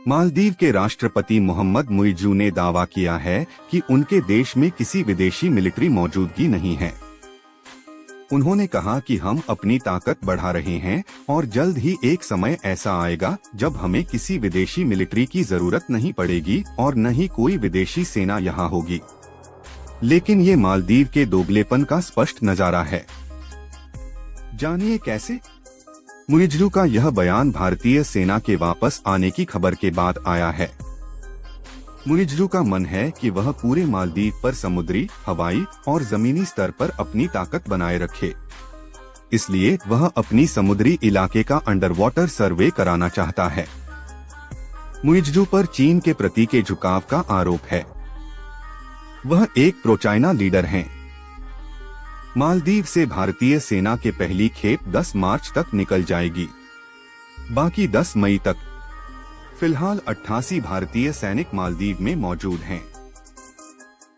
मालदीव के राष्ट्रपति मोहम्मद मुइज़्ज़ू ने दावा किया है कि उनके देश में किसी विदेशी मिलिट्री मौजूदगी नहीं है। उन्होंने कहा कि हम अपनी ताकत बढ़ा रहे हैं और जल्द ही एक समय ऐसा आएगा जब हमें किसी विदेशी मिलिट्री की जरूरत नहीं पड़ेगी और न ही कोई विदेशी सेना यहाँ होगी। लेकिन ये मालदीव के दोगलेपन का स्पष्ट नजारा है। जानिए कैसे। मुइज़्ज़ू का यह बयान भारतीय सेना के वापस आने की खबर के बाद आया है। मुइज़्ज़ू का मन है कि वह पूरे मालदीव पर समुद्री, हवाई और जमीनी स्तर पर अपनी ताकत बनाए रखे। इसलिए वह अपनी समुद्री इलाके का अंडर वाटर सर्वे कराना चाहता है। मुइज़्ज़ू पर चीन के प्रति के झुकाव का आरोप है। वह एक प्रो चाइना लीडर हैं। मालदीव से भारतीय सेना के पहली खेप 10 मार्च तक निकल जाएगी, बाकी 10 मई तक। फिलहाल 88 भारतीय सैनिक मालदीव में मौजूद हैं,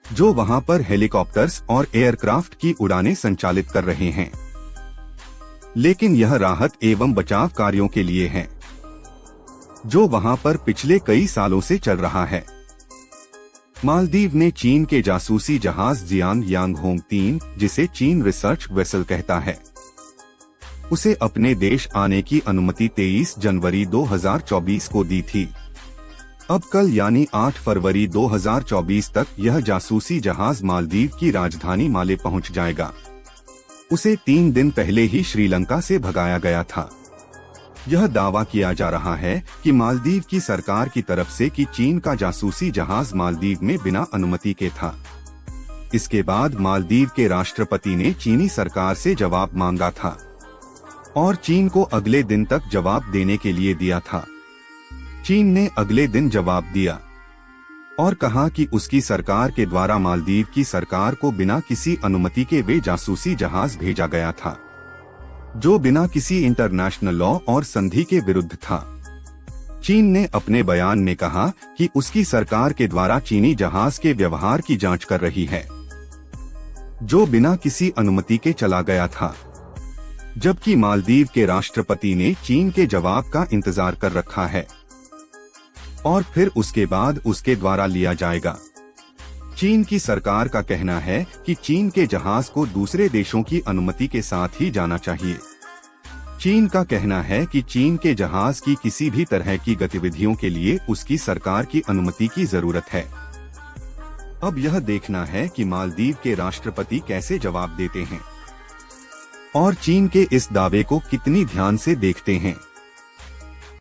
जो वहां पर हेलीकॉप्टर्स और एयरक्राफ्ट की उड़ानें संचालित कर रहे हैं। लेकिन यह राहत एवं बचाव कार्यों के लिए है, जो वहां पर पिछले कई सालों से चल रहा है। मालदीव ने चीन के जासूसी जहाज जियांग यांगहोंग 3, जिसे चीन रिसर्च वेसल कहता है, उसे अपने देश आने की अनुमति 23 जनवरी 2024 को दी थी। अब कल यानी 8 फरवरी 2024 तक यह जासूसी जहाज मालदीव की राजधानी माले पहुंच जाएगा। उसे 3 दिन पहले ही श्रीलंका से भगाया गया था। यह दावा किया जा रहा है कि मालदीव की सरकार की तरफ से कि चीन का जासूसी जहाज मालदीव में बिना अनुमति के था। इसके बाद मालदीव के राष्ट्रपति ने चीनी सरकार से जवाब मांगा था और चीन को अगले दिन तक जवाब देने के लिए दिया था। चीन ने अगले दिन जवाब दिया और कहा कि उसकी सरकार के द्वारा मालदीव की सरकार को बिना किसी अनुमति के वे जासूसी जहाज भेजा गया था, जो बिना किसी इंटरनेशनल लॉ और संधि के विरुद्ध था। चीन ने अपने बयान में कहा कि उसकी सरकार के द्वारा चीनी जहाज के व्यवहार की जांच कर रही है, जो बिना किसी अनुमति के चला गया था, जबकि मालदीव के राष्ट्रपति ने चीन के जवाब का इंतजार कर रखा है और फिर उसके बाद उसके द्वारा लिया जाएगा। चीन की सरकार का कहना है कि चीन के जहाज को दूसरे देशों की अनुमति के साथ ही जाना चाहिए। चीन का कहना है कि चीन के जहाज की किसी भी तरह की गतिविधियों के लिए उसकी सरकार की अनुमति की जरूरत है। अब यह देखना है कि मालदीव के राष्ट्रपति कैसे जवाब देते हैं और चीन के इस दावे को कितनी ध्यान से देखते हैं।